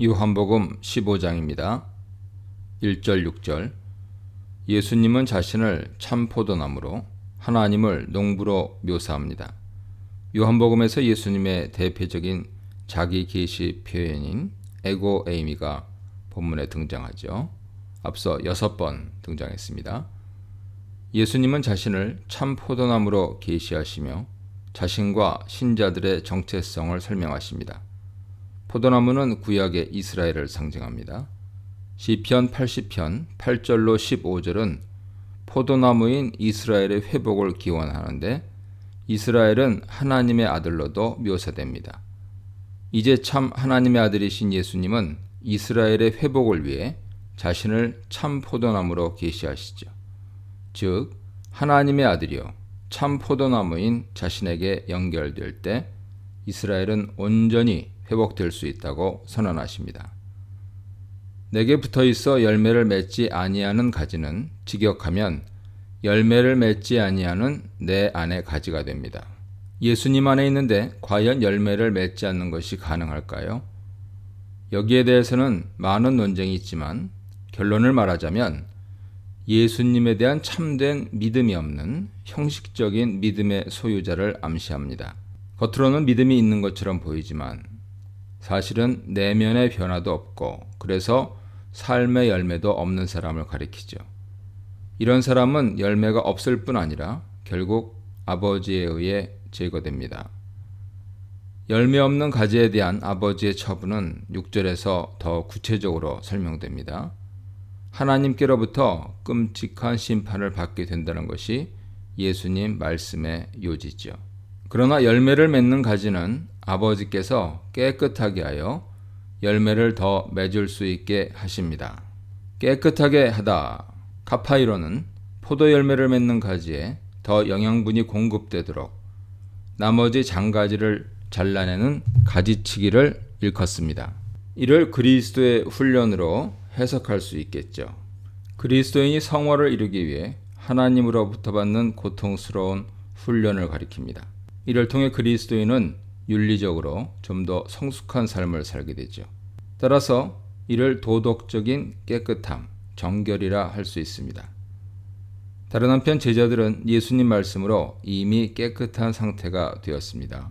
요한복음 15장입니다. 1절 6절. 예수님은 자신을 참 포도나무로 하나님을 농부로 묘사합니다. 요한복음에서 예수님의 대표적인 자기 계시 표현인 에고 에이미가 본문에 등장하죠. 앞서 6번 등장했습니다. 예수님은 자신을 참 포도나무로 계시하시며 자신과 신자들의 정체성을 설명하십니다. 포도나무는 구약의 이스라엘을 상징합니다. 시편 80편 8절로 15절은 포도나무인 이스라엘의 회복을 기원하는데 이스라엘은 하나님의 아들로도 묘사됩니다. 이제 참 하나님의 아들이신 예수님은 이스라엘의 회복을 위해 자신을 참 포도나무로 계시하시죠. 즉 하나님의 아들이요 참 포도나무인 자신에게 연결될 때 이스라엘은 온전히 회복될 수 있다고 선언하십니다. 내게 붙어있어 열매를 맺지 아니하는 가지는 직역하면 열매를 맺지 아니하는 내 안의 가지가 됩니다. 예수님 안에 있는데 과연 열매를 맺지 않는 것이 가능할까요? 여기에 대해서는 많은 논쟁이 있지만 결론을 말하자면 예수님에 대한 참된 믿음이 없는 형식적인 믿음의 소유자를 암시합니다. 겉으로는 믿음이 있는 것처럼 보이지만 사실은 내면의 변화도 없고 그래서 삶의 열매도 없는 사람을 가리키죠. 이런 사람은 열매가 없을 뿐 아니라 결국 아버지에 의해 제거됩니다. 열매 없는 가지에 대한 아버지의 처분은 6절에서 더 구체적으로 설명됩니다. 하나님께로부터 끔찍한 심판을 받게 된다는 것이 예수님 말씀의 요지죠. 그러나 열매를 맺는 가지는 아버지께서 깨끗하게 하여 열매를 더 맺을 수 있게 하십니다. 깨끗하게 하다. 카파이로는 포도 열매를 맺는 가지에 더 영양분이 공급되도록 나머지 장가지를 잘라내는 가지치기를 일컫습니다. 이를 그리스도의 훈련으로 해석할 수 있겠죠. 그리스도인이 성화를 이루기 위해 하나님으로부터 받는 고통스러운 훈련을 가리킵니다. 이를 통해 그리스도인은 윤리적으로 좀 더 성숙한 삶을 살게 되죠. 따라서 이를 도덕적인 깨끗함, 정결이라 할 수 있습니다. 다른 한편 제자들은 예수님 말씀으로 이미 깨끗한 상태가 되었습니다.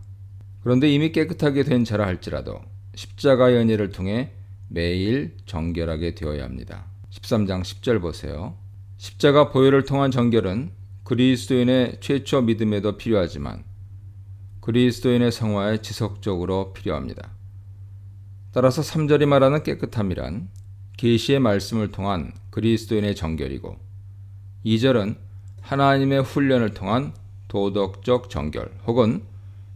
그런데 이미 깨끗하게 된 자라 할지라도 십자가의 은혜를 통해 매일 정결하게 되어야 합니다. 13장 10절 보세요. 십자가 보혈을 통한 정결은 그리스도인의 최초 믿음에도 필요하지만 그리스도인의 성화에 지속적으로 필요합니다. 따라서 3절이 말하는 깨끗함이란 계시의 말씀을 통한 그리스도인의 정결이고 2절은 하나님의 훈련을 통한 도덕적 정결 혹은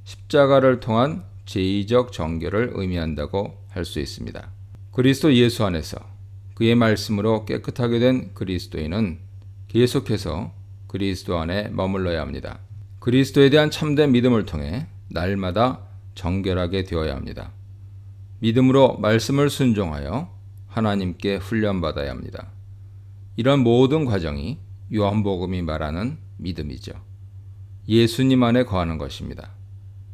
십자가를 통한 제의적 정결을 의미한다고 할 수 있습니다. 그리스도 예수 안에서 그의 말씀으로 깨끗하게 된 그리스도인은 계속해서 그리스도 안에 머물러야 합니다. 그리스도에 대한 참된 믿음을 통해 날마다 정결하게 되어야 합니다. 믿음으로 말씀을 순종하여 하나님께 훈련받아야 합니다. 이런 모든 과정이 요한복음이 말하는 믿음이죠. 예수님 안에 거하는 것입니다.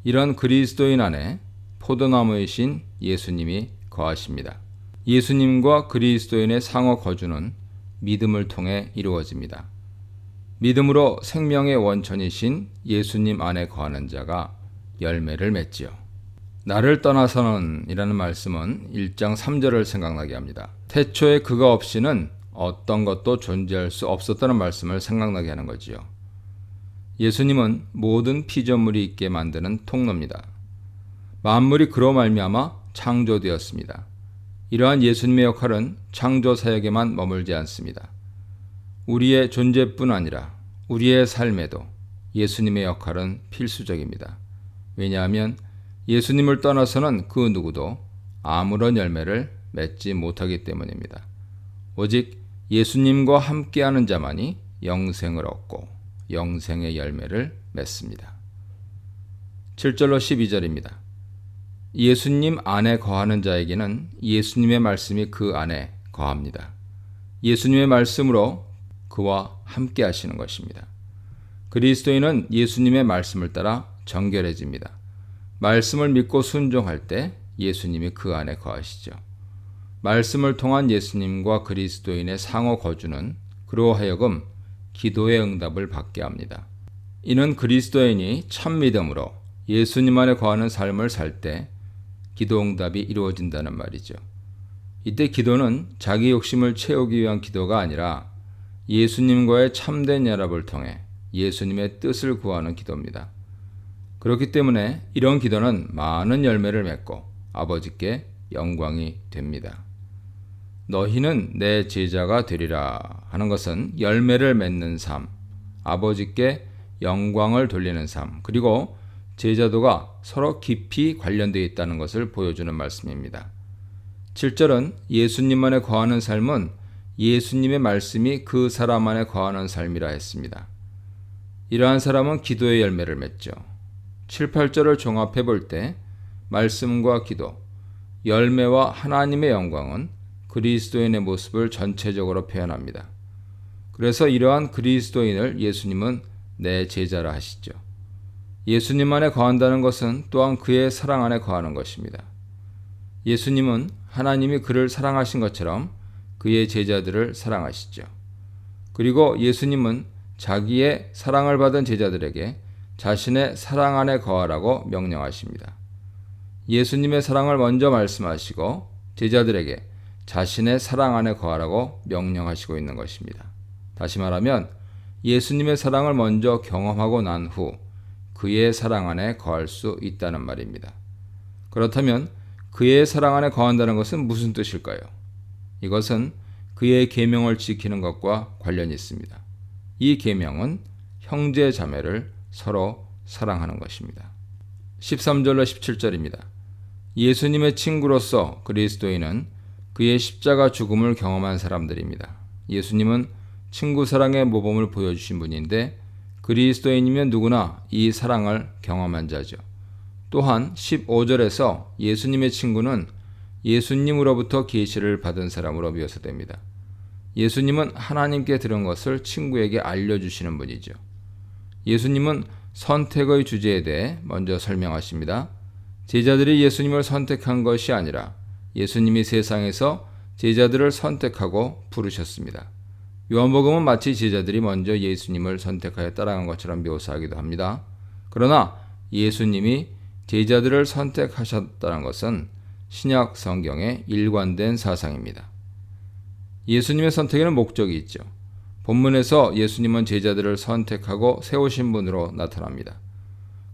이런 그리스도인 안에 포도나무이신 예수님이 거하십니다. 예수님과 그리스도인의 상호 거주는 믿음을 통해 이루어집니다. 믿음으로 생명의 원천이신 예수님 안에 거하는 자가 열매를 맺지요. 나를 떠나서는 이라는 말씀은 1장 3절을 생각나게 합니다. 태초에 그가 없이는 어떤 것도 존재할 수 없었다는 말씀을 생각나게 하는 거지요. 예수님은 모든 피조물이 있게 만드는 통로입니다. 만물이 그로 말미암아 창조되었습니다. 이러한 예수님의 역할은 창조 사역에만 머물지 않습니다. 우리의 존재뿐 아니라 우리의 삶에도 예수님의 역할은 필수적입니다. 왜냐하면 예수님을 떠나서는 그 누구도 아무런 열매를 맺지 못하기 때문입니다. 오직 예수님과 함께하는 자만이 영생을 얻고 영생의 열매를 맺습니다. 7절로 12절입니다. 예수님 안에 거하는 자에게는 예수님의 말씀이 그 안에 거합니다. 예수님의 말씀으로 그와 함께 하시는 것입니다. 그리스도인은 예수님의 말씀을 따라 정결해집니다. 말씀을 믿고 순종할 때 예수님이 그 안에 거하시죠. 말씀을 통한 예수님과 그리스도인의 상호 거주는 그로 하여금 기도의 응답을 받게 합니다. 이는 그리스도인이 참 믿음으로 예수님 안에 거하는 삶을 살 때 기도 응답이 이루어진다는 말이죠. 이때 기도는 자기 욕심을 채우기 위한 기도가 아니라 예수님과의 참된 연합을 통해 예수님의 뜻을 구하는 기도입니다. 그렇기 때문에 이런 기도는 많은 열매를 맺고 아버지께 영광이 됩니다. 너희는 내 제자가 되리라 하는 것은 열매를 맺는 삶, 아버지께 영광을 돌리는 삶, 그리고 제자도가 서로 깊이 관련되어 있다는 것을 보여주는 말씀입니다. 7절은 예수님 안에 거하는 삶은 예수님의 말씀이 그 사람 안에 거하는 삶이라 했습니다. 이러한 사람은 기도의 열매를 맺죠. 7, 8절을 종합해 볼 때 말씀과 기도, 열매와 하나님의 영광은 그리스도인의 모습을 전체적으로 표현합니다. 그래서 이러한 그리스도인을 예수님은 내 제자라 하시죠. 예수님 안에 거한다는 것은 또한 그의 사랑 안에 거하는 것입니다. 예수님은 하나님이 그를 사랑하신 것처럼 그의 제자들을 사랑하시죠. 그리고 예수님은 자기의 사랑을 받은 제자들에게 자신의 사랑 안에 거하라고 명령하십니다. 예수님의 사랑을 먼저 말씀하시고 제자들에게 자신의 사랑 안에 거하라고 명령하시고 있는 것입니다. 다시 말하면 예수님의 사랑을 먼저 경험하고 난 후 그의 사랑 안에 거할 수 있다는 말입니다. 그렇다면 그의 사랑 안에 거한다는 것은 무슨 뜻일까요? 이것은 그의 계명을 지키는 것과 관련이 있습니다. 이 계명은 형제 자매를 서로 사랑하는 것입니다. 13절로 17절입니다. 예수님의 친구로서 그리스도인은 그의 십자가 죽음을 경험한 사람들입니다. 예수님은 친구 사랑의 모범을 보여주신 분인데 그리스도인이면 누구나 이 사랑을 경험한 자죠. 또한 15절에서 예수님의 친구는 예수님으로부터 계시를 받은 사람으로 묘사됩니다. 예수님은 하나님께 들은 것을 친구에게 알려주시는 분이죠. 예수님은 선택의 주제에 대해 먼저 설명하십니다. 제자들이 예수님을 선택한 것이 아니라 예수님이 세상에서 제자들을 선택하고 부르셨습니다. 요한복음은 마치 제자들이 먼저 예수님을 선택하여 따라간 것처럼 묘사하기도 합니다. 그러나 예수님이 제자들을 선택하셨다는 것은 신약 성경의 일관된 사상입니다. 예수님의 선택에는 목적이 있죠. 본문에서 예수님은 제자들을 선택하고 세우신 분으로 나타납니다.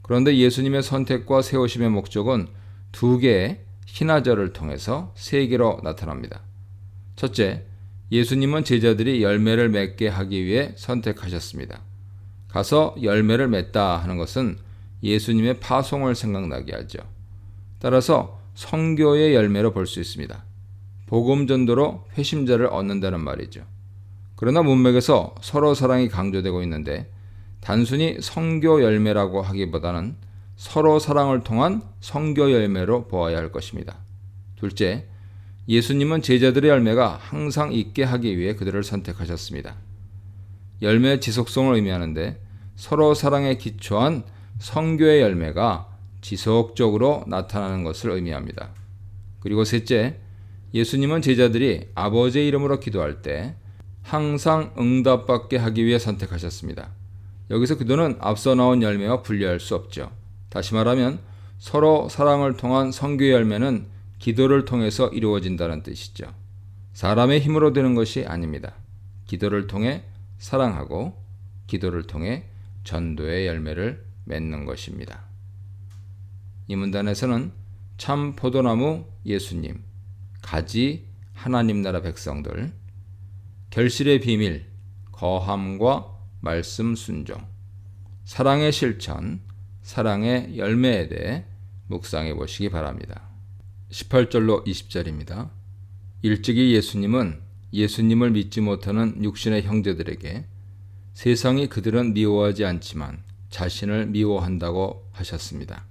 그런데 예수님의 선택과 세우심의 목적은 두 개의 희나절을 통해서 세 개로 나타납니다. 첫째, 예수님은 제자들이 열매를 맺게 하기 위해 선택하셨습니다. 가서 열매를 맺다 하는 것은 예수님의 파송을 생각나게 하죠. 따라서 선교의 열매로 볼 수 있습니다. 복음 전도로 회심자를 얻는다는 말이죠. 그러나 문맥에서 서로 사랑이 강조되고 있는데 단순히 선교 열매라고 하기보다는 서로 사랑을 통한 선교 열매로 보아야 할 것입니다. 둘째, 예수님은 제자들의 열매가 항상 있게 하기 위해 그들을 선택하셨습니다. 열매의 지속성을 의미하는데 서로 사랑에 기초한 선교의 열매가 지속적으로 나타나는 것을 의미합니다. 그리고 셋째, 예수님은 제자들이 아버지의 이름으로 기도할 때 항상 응답받게 하기 위해 선택하셨습니다. 여기서 기도는 앞서 나온 열매와 분리할 수 없죠. 다시 말하면 서로 사랑을 통한 선교의 열매는 기도를 통해서 이루어진다는 뜻이죠. 사람의 힘으로 되는 것이 아닙니다. 기도를 통해 사랑하고 기도를 통해 전도의 열매를 맺는 것입니다. 이 문단에서는 참 포도나무 예수님, 가지 하나님 나라 백성들, 결실의 비밀, 거함과 말씀 순종, 사랑의 실천, 사랑의 열매에 대해 묵상해 보시기 바랍니다. 18절로 20절입니다. 일찍이 예수님은 예수님을 믿지 못하는 육신의 형제들에게 세상이 그들은 미워하지 않지만 자신을 미워한다고 하셨습니다.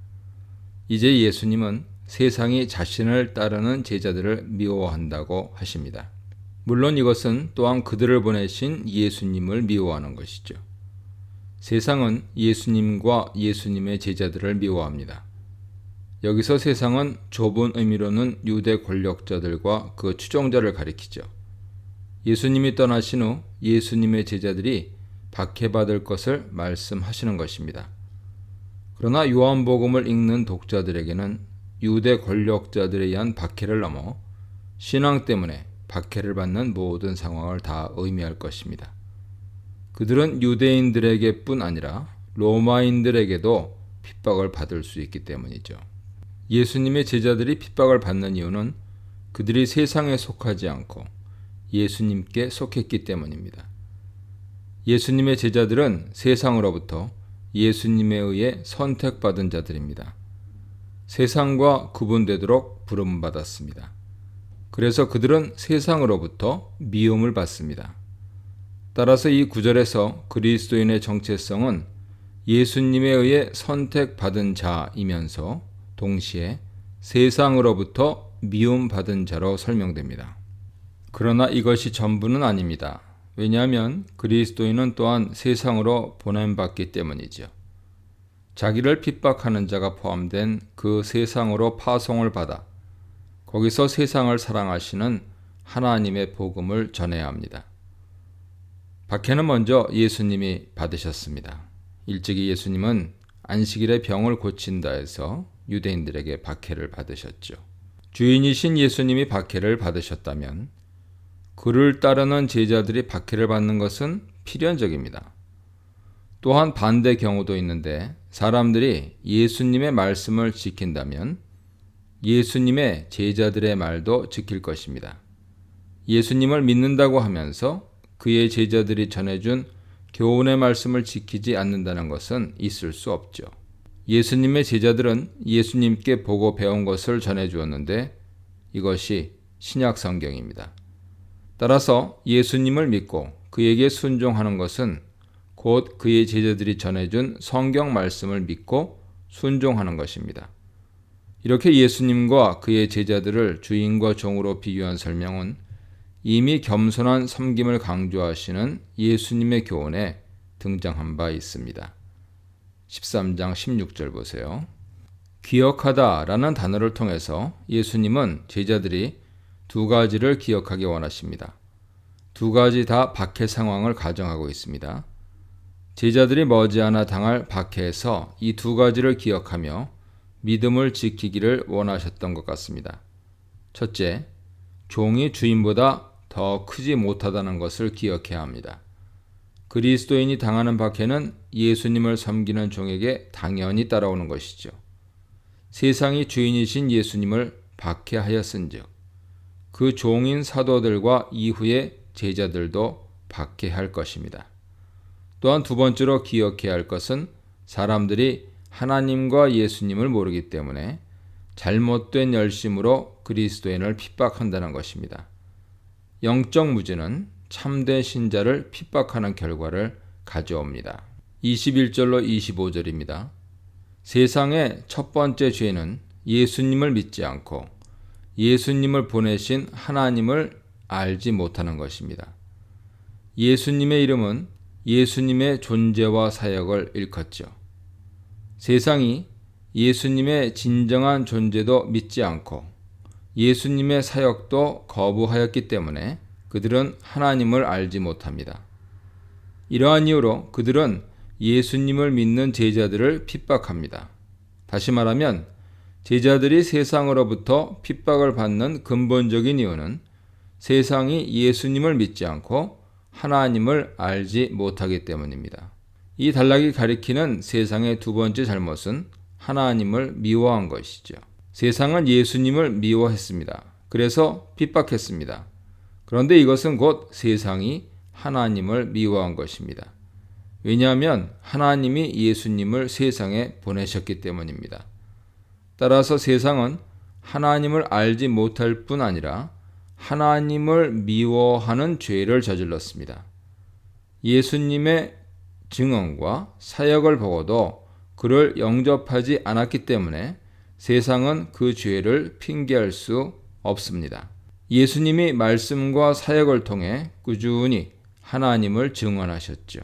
이제 예수님은 세상이 자신을 따르는 제자들을 미워한다고 하십니다. 물론 이것은 또한 그들을 보내신 예수님을 미워하는 것이죠. 세상은 예수님과 예수님의 제자들을 미워합니다. 여기서 세상은 좁은 의미로는 유대 권력자들과 그 추종자를 가리키죠. 예수님이 떠나신 후 예수님의 제자들이 박해받을 것을 말씀하시는 것입니다. 그러나 요한복음을 읽는 독자들에게는 유대 권력자들에 의한 박해를 넘어 신앙 때문에 박해를 받는 모든 상황을 다 의미할 것입니다. 그들은 유대인들에게 뿐 아니라 로마인들에게도 핍박을 받을 수 있기 때문이죠. 예수님의 제자들이 핍박을 받는 이유는 그들이 세상에 속하지 않고 예수님께 속했기 때문입니다. 예수님의 제자들은 세상으로부터 예수님에 의해 선택받은 자들입니다. 세상과 구분되도록 부름받았습니다. 그래서 그들은 세상으로부터 미움을 받습니다. 따라서 이 구절에서 그리스도인의 정체성은 예수님에 의해 선택받은 자이면서 동시에 세상으로부터 미움받은 자로 설명됩니다. 그러나 이것이 전부는 아닙니다. 왜냐하면 그리스도인은 또한 세상으로 보냄받기 때문이죠. 자기를 핍박하는 자가 포함된 그 세상으로 파송을 받아 거기서 세상을 사랑하시는 하나님의 복음을 전해야 합니다. 박해는 먼저 예수님이 받으셨습니다. 일찍이 예수님은 안식일에 병을 고친다 해서 유대인들에게 박해를 받으셨죠. 주인이신 예수님이 박해를 받으셨다면 그를 따르는 제자들이 박해를 받는 것은 필연적입니다. 또한 반대 경우도 있는데 사람들이 예수님의 말씀을 지킨다면 예수님의 제자들의 말도 지킬 것입니다. 예수님을 믿는다고 하면서 그의 제자들이 전해준 교훈의 말씀을 지키지 않는다는 것은 있을 수 없죠. 예수님의 제자들은 예수님께 보고 배운 것을 전해주었는데 이것이 신약 성경입니다. 따라서 예수님을 믿고 그에게 순종하는 것은 곧 그의 제자들이 전해준 성경 말씀을 믿고 순종하는 것입니다. 이렇게 예수님과 그의 제자들을 주인과 종으로 비유한 설명은 이미 겸손한 섬김을 강조하시는 예수님의 교훈에 등장한 바 있습니다. 13장 16절 보세요. 기억하다 라는 단어를 통해서 예수님은 제자들이 두 가지를 기억하기 원하십니다. 두 가지 다 박해 상황을 가정하고 있습니다. 제자들이 머지않아 당할 박해에서 이 두 가지를 기억하며 믿음을 지키기를 원하셨던 것 같습니다. 첫째, 종이 주인보다 더 크지 못하다는 것을 기억해야 합니다. 그리스도인이 당하는 박해는 예수님을 섬기는 종에게 당연히 따라오는 것이죠. 세상이 주인이신 예수님을 박해하였은즉 그 종인 사도들과 이후의 제자들도 박해할 것입니다. 또한 두 번째로 기억해야 할 것은 사람들이 하나님과 예수님을 모르기 때문에 잘못된 열심으로 그리스도인을 핍박한다는 것입니다. 영적 무지는 참된 신자를 핍박하는 결과를 가져옵니다. 21절로 25절입니다. 세상의 첫 번째 죄는 예수님을 믿지 않고 예수님을 보내신 하나님을 알지 못하는 것입니다. 예수님의 이름은 예수님의 존재와 사역을 일컫죠. 세상이 예수님의 진정한 존재도 믿지 않고 예수님의 사역도 거부하였기 때문에 그들은 하나님을 알지 못합니다. 이러한 이유로 그들은 예수님을 믿는 제자들을 핍박합니다. 다시 말하면 제자들이 세상으로부터 핍박을 받는 근본적인 이유는 세상이 예수님을 믿지 않고 하나님을 알지 못하기 때문입니다. 이 단락이 가리키는 세상의 두 번째 잘못은 하나님을 미워한 것이죠. 세상은 예수님을 미워했습니다. 그래서 핍박했습니다. 그런데 이것은 곧 세상이 하나님을 미워한 것입니다. 왜냐하면 하나님이 예수님을 세상에 보내셨기 때문입니다. 따라서 세상은 하나님을 알지 못할 뿐 아니라 하나님을 미워하는 죄를 저질렀습니다. 예수님의 증언과 사역을 보고도 그를 영접하지 않았기 때문에 세상은 그 죄를 핑계할 수 없습니다. 예수님이 말씀과 사역을 통해 꾸준히 하나님을 증언하셨죠.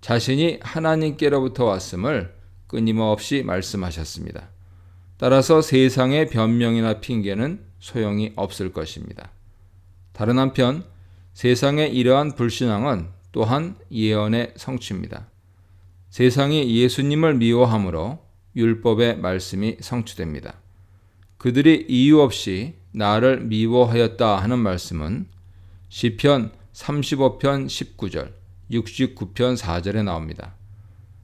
자신이 하나님께로부터 왔음을 끊임없이 말씀하셨습니다. 따라서 세상의 변명이나 핑계는 소용이 없을 것입니다. 다른 한편 세상의 이러한 불신앙은 또한 예언의 성취입니다. 세상이 예수님을 미워함으로 율법의 말씀이 성취됩니다. 그들이 이유 없이 나를 미워하였다 하는 말씀은 시편 35편 19절, 69편 4절에 나옵니다.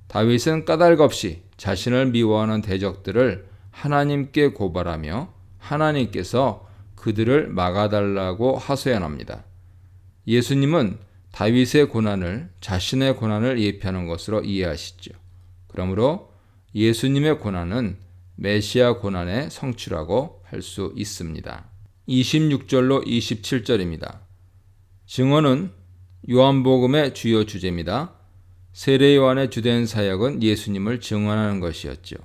다윗은 까닭 없이 자신을 미워하는 대적들을 하나님께 고발하며 하나님께서 그들을 막아달라고 하소연합니다. 예수님은 다윗의 고난을 자신의 고난을 예표하는 것으로 이해하시죠. 그러므로 예수님의 고난은 메시아 고난의 성취라고 할 수 있습니다. 26절로 27절입니다. 증언은 요한복음의 주요 주제입니다. 세례 요한의 주된 사역은 예수님을 증언하는 것이었죠.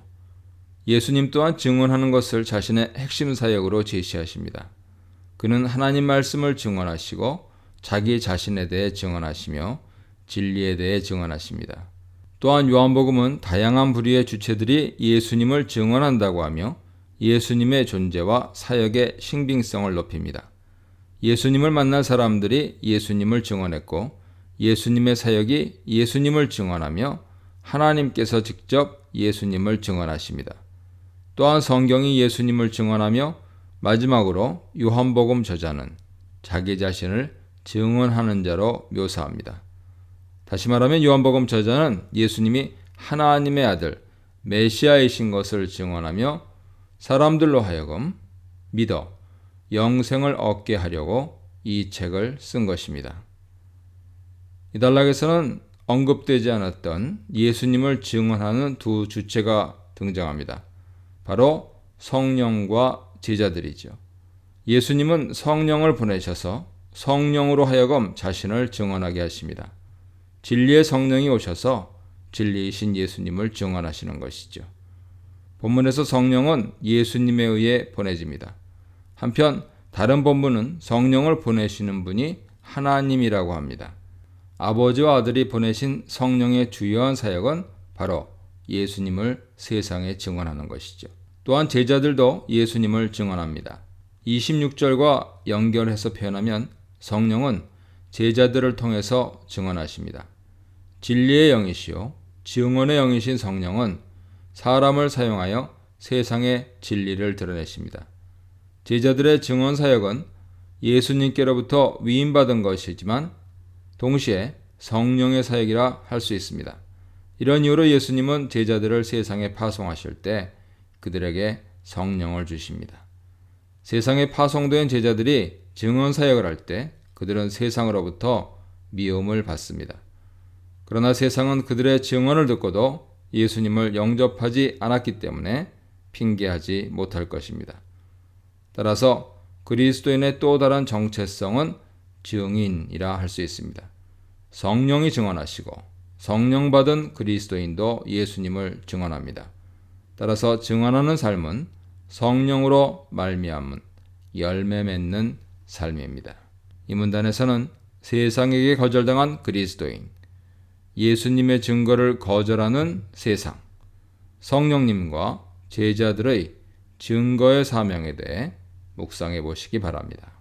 예수님 또한 증언하는 것을 자신의 핵심 사역으로 제시하십니다. 그는 하나님 말씀을 증언하시고 자기 자신에 대해 증언하시며 진리에 대해 증언하십니다. 또한 요한복음은 다양한 부류의 주체들이 예수님을 증언한다고 하며 예수님의 존재와 사역의 신빙성을 높입니다. 예수님을 만난 사람들이 예수님을 증언했고 예수님의 사역이 예수님을 증언하며 하나님께서 직접 예수님을 증언하십니다. 또한 성경이 예수님을 증언하며 마지막으로 요한복음 저자는 자기 자신을 증언하는 자로 묘사합니다. 다시 말하면 요한복음 저자는 예수님이 하나님의 아들 메시아이신 것을 증언하며 사람들로 하여금 믿어 영생을 얻게 하려고 이 책을 쓴 것입니다. 이 단락에서는 언급되지 않았던 예수님을 증언하는 두 주체가 등장합니다. 바로 성령과 제자들이죠. 예수님은 성령을 보내셔서 성령으로 하여금 자신을 증언하게 하십니다. 진리의 성령이 오셔서 진리이신 예수님을 증언하시는 것이죠. 본문에서 성령은 예수님에 의해 보내집니다. 한편 다른 본문은 성령을 보내시는 분이 하나님이라고 합니다. 아버지와 아들이 보내신 성령의 주요한 사역은 바로 예수님을 세상에 증언하는 것이죠. 또한 제자들도 예수님을 증언합니다. 26절과 연결해서 표현하면 성령은 제자들을 통해서 증언하십니다. 진리의 영이시요 증언의 영이신 성령은 사람을 사용하여 세상의 진리를 드러내십니다. 제자들의 증언 사역은 예수님께로부터 위임받은 것이지만 동시에 성령의 사역이라 할 수 있습니다. 이런 이유로 예수님은 제자들을 세상에 파송하실 때 그들에게 성령을 주십니다. 세상에 파송된 제자들이 증언 사역을 할 때 그들은 세상으로부터 미움을 받습니다. 그러나 세상은 그들의 증언을 듣고도 예수님을 영접하지 않았기 때문에 핑계하지 못할 것입니다. 따라서 그리스도인의 또 다른 정체성은 증인이라 할 수 있습니다. 성령이 증언하시고 성령 받은 그리스도인도 예수님을 증언합니다. 따라서 증언하는 삶은 성령으로 말미암은 열매 맺는 삶입니다. 이 문단에서는 세상에게 거절당한 그리스도인, 예수님의 증거를 거절하는 세상, 성령님과 제자들의 증거의 사명에 대해 묵상해 보시기 바랍니다.